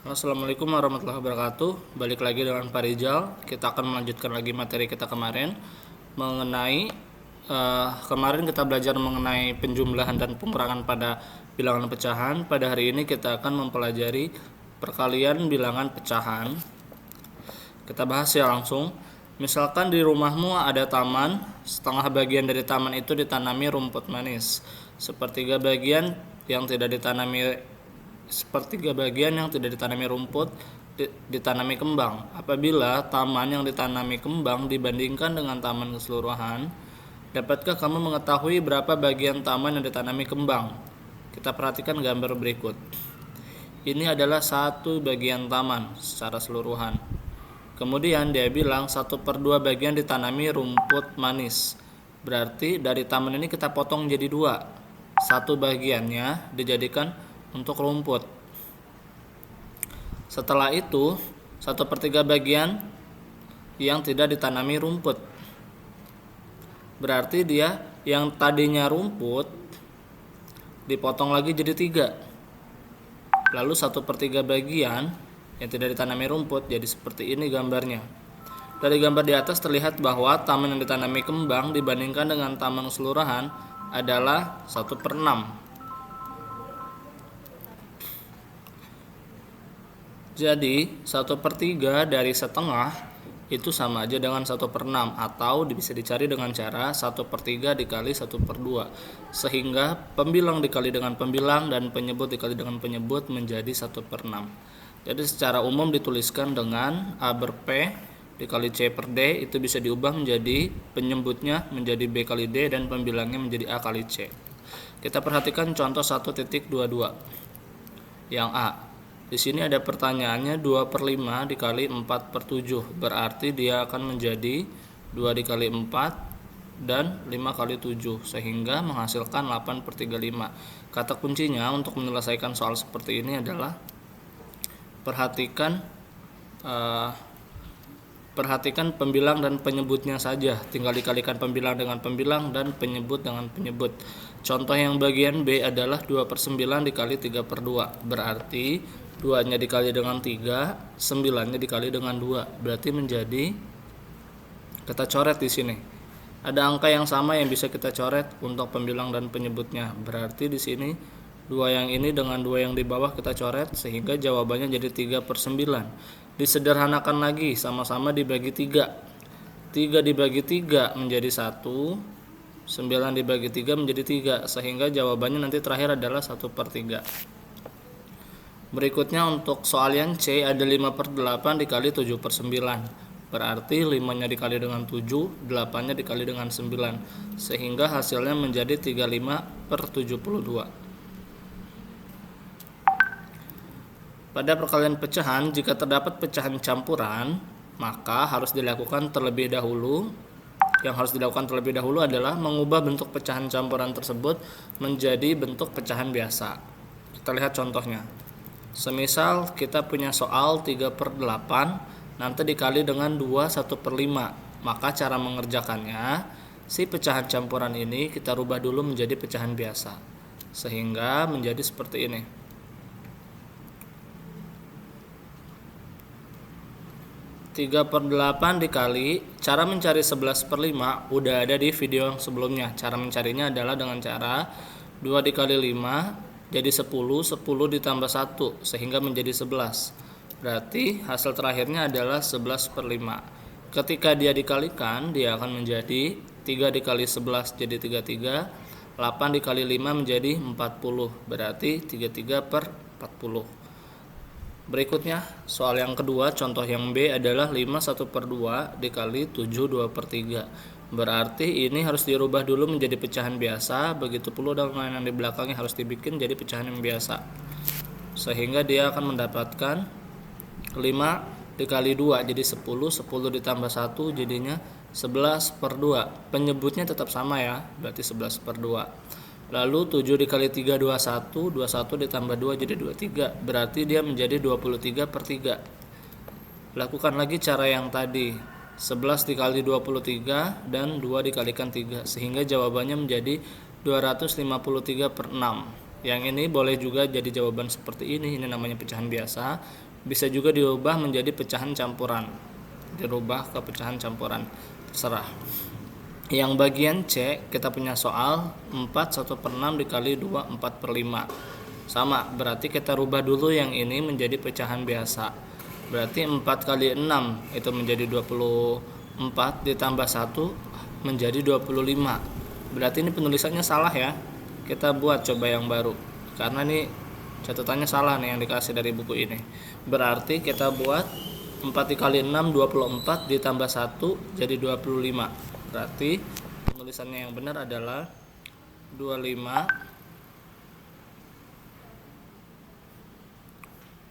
Assalamualaikum warahmatullahi wabarakatuh. Balik lagi dengan Pak Rizal. Kita akan melanjutkan lagi materi kita kemarin mengenai kemarin kita belajar mengenai penjumlahan dan pengurangan pada bilangan pecahan. Pada hari ini kita akan mempelajari perkalian bilangan pecahan. Kita bahas ya langsung. Misalkan di rumahmu ada taman, setengah bagian dari taman itu ditanami rumput manis. Sepertiga bagian yang tidak ditanami rumput ditanami kembang. Apabila taman yang ditanami kembang dibandingkan dengan taman keseluruhan, dapatkah kamu mengetahui berapa bagian taman yang ditanami kembang? Kita perhatikan gambar berikut. Ini adalah satu bagian taman secara keseluruhan. Kemudian dia bilang 1/2 bagian ditanami rumput manis. Berarti dari taman ini kita potong jadi 2. Satu bagiannya dijadikan untuk rumput. Setelah itu 1/3 bagian yang tidak ditanami rumput. Berarti dia yang tadinya rumput dipotong lagi jadi 3. Lalu 1/3 bagian yang tidak ditanami rumput. Jadi seperti ini gambarnya. Dari gambar di atas terlihat bahwa taman yang ditanami kembang dibandingkan dengan taman keseluruhan adalah 1/6. Jadi 1/3 dari setengah itu sama aja dengan 1/6, atau bisa dicari dengan cara 1/3 dikali 1/2, sehingga pembilang dikali dengan pembilang dan penyebut dikali dengan penyebut menjadi 1/6. Jadi secara umum dituliskan dengan A per P dikali C per D, itu bisa diubah menjadi penyebutnya menjadi B kali D dan pembilangnya menjadi A kali C. Kita perhatikan contoh 1.22 yang A. Di sini ada pertanyaannya 2/5 dikali 4/7, berarti dia akan menjadi 2 dikali 4 dan 5 kali 7, sehingga menghasilkan 8/35. Kata kuncinya untuk menyelesaikan soal seperti ini adalah perhatikan pembilang dan penyebutnya saja. Tinggal dikalikan pembilang dengan pembilang dan penyebut dengan penyebut. Contoh yang bagian B adalah 2/9 dikali 3/2. Berarti 2-nya dikali dengan 3, 9-nya dikali dengan 2. Berarti menjadi, kita coret di sini. Ada angka yang sama yang bisa kita coret untuk pembilang dan penyebutnya. Berarti di sini 2 yang ini dengan 2 yang di bawah kita coret, sehingga jawabannya jadi 3/9. Disederhanakan lagi, sama-sama dibagi 3. 3 dibagi 3 menjadi 1, 9 dibagi 3 menjadi 3, sehingga jawabannya nanti terakhir adalah 1/3. Berikutnya untuk soal yang C ada 5/8 dikali 7/9. Berarti 5-nya dikali dengan 7, 8-nya dikali dengan 9, sehingga hasilnya menjadi 35/72. Pada perkalian pecahan, jika terdapat pecahan campuran, maka harus dilakukan terlebih dahulu. Yang harus dilakukan terlebih dahulu adalah mengubah bentuk pecahan campuran tersebut menjadi bentuk pecahan biasa. Kita lihat contohnya. Semisal kita punya soal 3/8, nanti dikali dengan 2 1/5. Maka cara mengerjakannya, si pecahan campuran ini kita rubah dulu menjadi pecahan biasa, sehingga menjadi seperti ini. 3/8 dikali, cara mencari 11/5 udah ada di video yang sebelumnya. Cara mencarinya adalah dengan cara 2 dikali 5 jadi 10, 10 ditambah 1 sehingga menjadi 11. Berarti hasil terakhirnya adalah 11/5. Ketika dia dikalikan, dia akan menjadi 3 dikali 11 jadi 33, 8 dikali 5 menjadi 40, berarti 33/40. Berikutnya soal yang kedua, contoh yang B adalah 5 1/2 dikali 7 2/3. Berarti ini harus dirubah dulu menjadi pecahan biasa, begitu pula dengan yang di belakangnya harus dibikin jadi pecahan yang biasa, sehingga dia akan mendapatkan 5 dikali 2 jadi 10, 10 ditambah 1 jadinya 11/2. Penyebutnya tetap sama ya, berarti 11/2. Lalu 7 dikali 3 21, 21 ditambah 2 jadi 23, berarti dia menjadi 23/3. Lakukan lagi cara yang tadi, 11 dikali 23 dan 2 dikalikan 3, sehingga jawabannya menjadi 253/6. Yang ini boleh juga jadi jawaban seperti ini namanya pecahan biasa. Bisa juga diubah menjadi pecahan campuran, dirubah ke pecahan campuran, terserah. Yang bagian C kita punya soal 4 1/6 dikali 2 4/5. Sama, berarti kita rubah dulu yang ini menjadi pecahan biasa. Berarti 4 kali 6 itu menjadi 24 ditambah 1 menjadi 25. Berarti ini penulisannya salah ya. Kita buat coba yang baru, karena ini catatannya salah nih yang dikasih dari buku ini. Berarti kita buat 4 dikali 6 24 ditambah 1 jadi 25. Berarti penulisannya yang benar adalah 25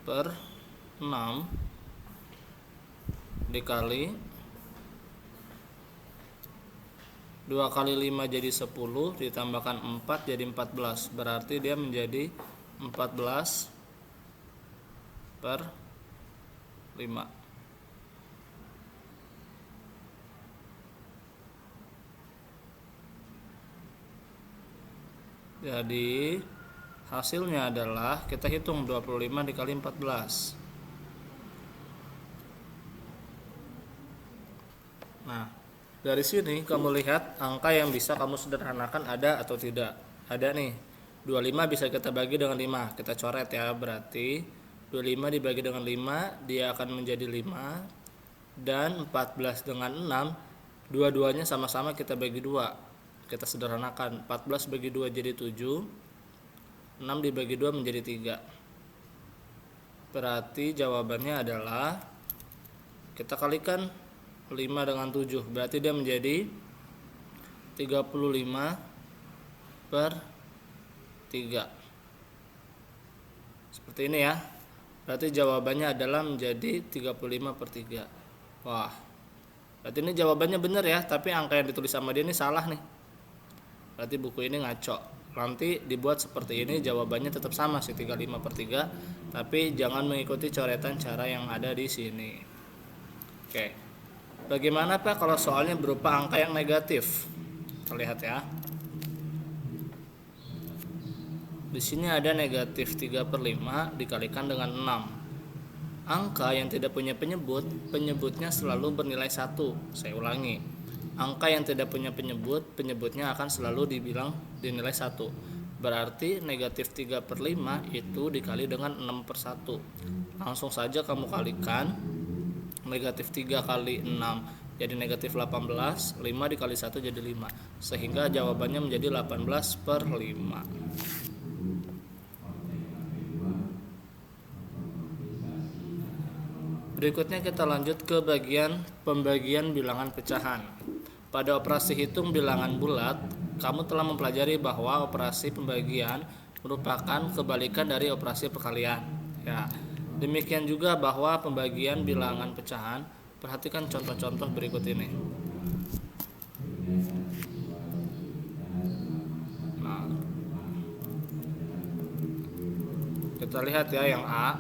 per 6 dikali 2 kali 5 jadi 10 ditambahkan 4 jadi 14. Berarti dia menjadi 14 per 5. Jadi hasilnya adalah kita hitung 25 dikali 14. Nah, dari sini kamu lihat angka yang bisa kamu sederhanakan ada atau tidak. Ada nih, 25 bisa kita bagi dengan 5. Kita coret ya, berarti 25 dibagi dengan 5 dia akan menjadi 5. Dan 14 dengan 6 dua-duanya sama-sama kita bagi 2. Kita sederhanakan, 14 bagi 2 jadi 7, 6 dibagi 2 menjadi 3. Berarti jawabannya adalah kita kalikan 5 dengan 7, berarti dia menjadi 35 per 3. Seperti ini ya. Berarti jawabannya adalah menjadi 35 per 3. Wah, berarti ini jawabannya benar ya, tapi angka yang ditulis sama dia ini salah nih. Berarti buku ini ngaco. Nanti dibuat seperti ini, jawabannya tetap sama sih 35 per 3, tapi jangan mengikuti coretan cara yang ada di sini. Oke. Bagaimana Pak kalau soalnya berupa angka yang negatif? Kita lihat ya. Di sini ada negatif 3/5 dikalikan dengan 6. Angka yang tidak punya penyebut, penyebutnya selalu bernilai 1. Saya ulangi. Angka yang tidak punya penyebut, penyebutnya akan selalu dinilai 1. Berarti negatif 3/5 itu dikali dengan 6/1. Langsung saja kamu kalikan. Negatif 3 kali 6 jadi negatif 18, 5 dikali 1 jadi 5, sehingga jawabannya menjadi 18 per 5. Berikutnya kita lanjut ke bagian pembagian bilangan pecahan. Pada operasi hitung bilangan bulat, kamu telah mempelajari bahwa operasi pembagian merupakan kebalikan dari operasi perkalian. Ya. Demikian juga bahwa pembagian bilangan pecahan, perhatikan contoh-contoh berikut ini. Nah, kita lihat ya yang A.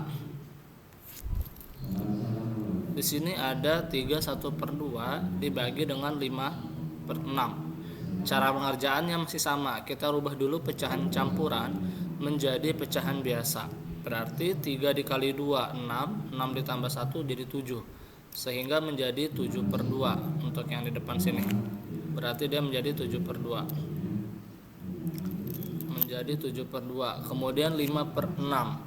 Di sini ada 31/2 dibagi dengan 5/6. Cara pengerjaannya masih sama. Kita rubah dulu pecahan campuran menjadi pecahan biasa. Berarti 3 dikali 2, 6, 6 ditambah 1 jadi 7. Sehingga menjadi 7/2 untuk yang di depan sini. Berarti dia menjadi 7/2. Menjadi 7/2. Kemudian 5/6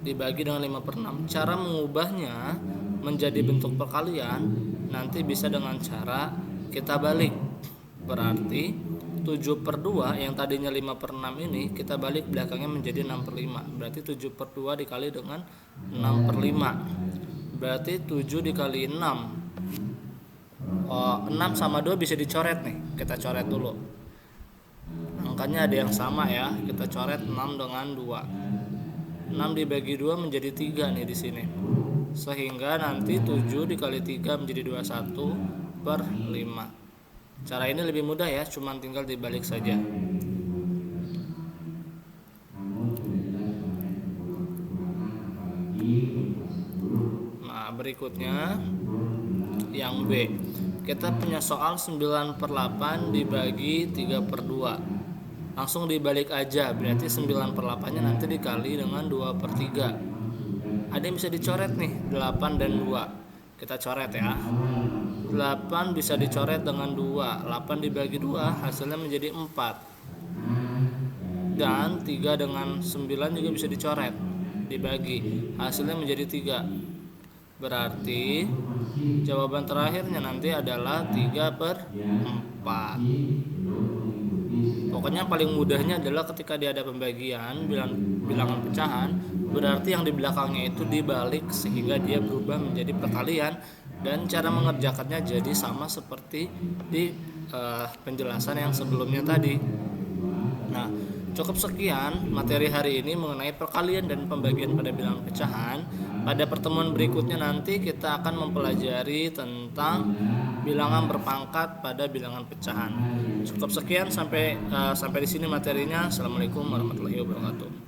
dibagi dengan 5/6. Cara mengubahnya menjadi bentuk perkalian nanti bisa dengan cara kita balik. Berarti 7/2 yang tadinya 5/6 ini kita balik belakangnya menjadi 6/5. Berarti 7/2 dikali dengan 6/5. Berarti 7 dikali 6. 6 sama 2 bisa dicoret nih. Kita coret dulu. Angkanya ada yang sama ya. Kita coret 6 dengan 2. 6 dibagi 2 menjadi 3 nih di sini. Sehingga nanti 7 dikali 3 menjadi 21/5. Cara ini lebih mudah ya, cuma tinggal dibalik saja. Nah, berikutnya yang B. Kita punya soal 9/8 dibagi 3/2. Langsung dibalik aja, berarti 9/8 nya nanti dikali dengan 2/3. ada yang bisa dicoret nih, 8 dan 2. Kita coret ya. 8 bisa dicoret dengan 2. 8 dibagi 2 hasilnya menjadi 4. Dan 3 dengan 9 juga bisa dicoret, dibagi, hasilnya menjadi 3. Berarti jawaban terakhirnya nanti adalah 3/4. Pokoknya paling mudahnya adalah ketika dia ada pembagian bilangan pecahan, berarti yang di belakangnya itu dibalik sehingga dia berubah menjadi perkalian, dan cara mengerjakannya jadi sama seperti di penjelasan yang sebelumnya tadi. Nah, cukup sekian materi hari ini mengenai perkalian dan pembagian pada bilangan pecahan. Pada pertemuan berikutnya nanti kita akan mempelajari tentang bilangan berpangkat pada bilangan pecahan. Cukup sekian, sampai di sini materinya. Assalamualaikum warahmatullahi wabarakatuh.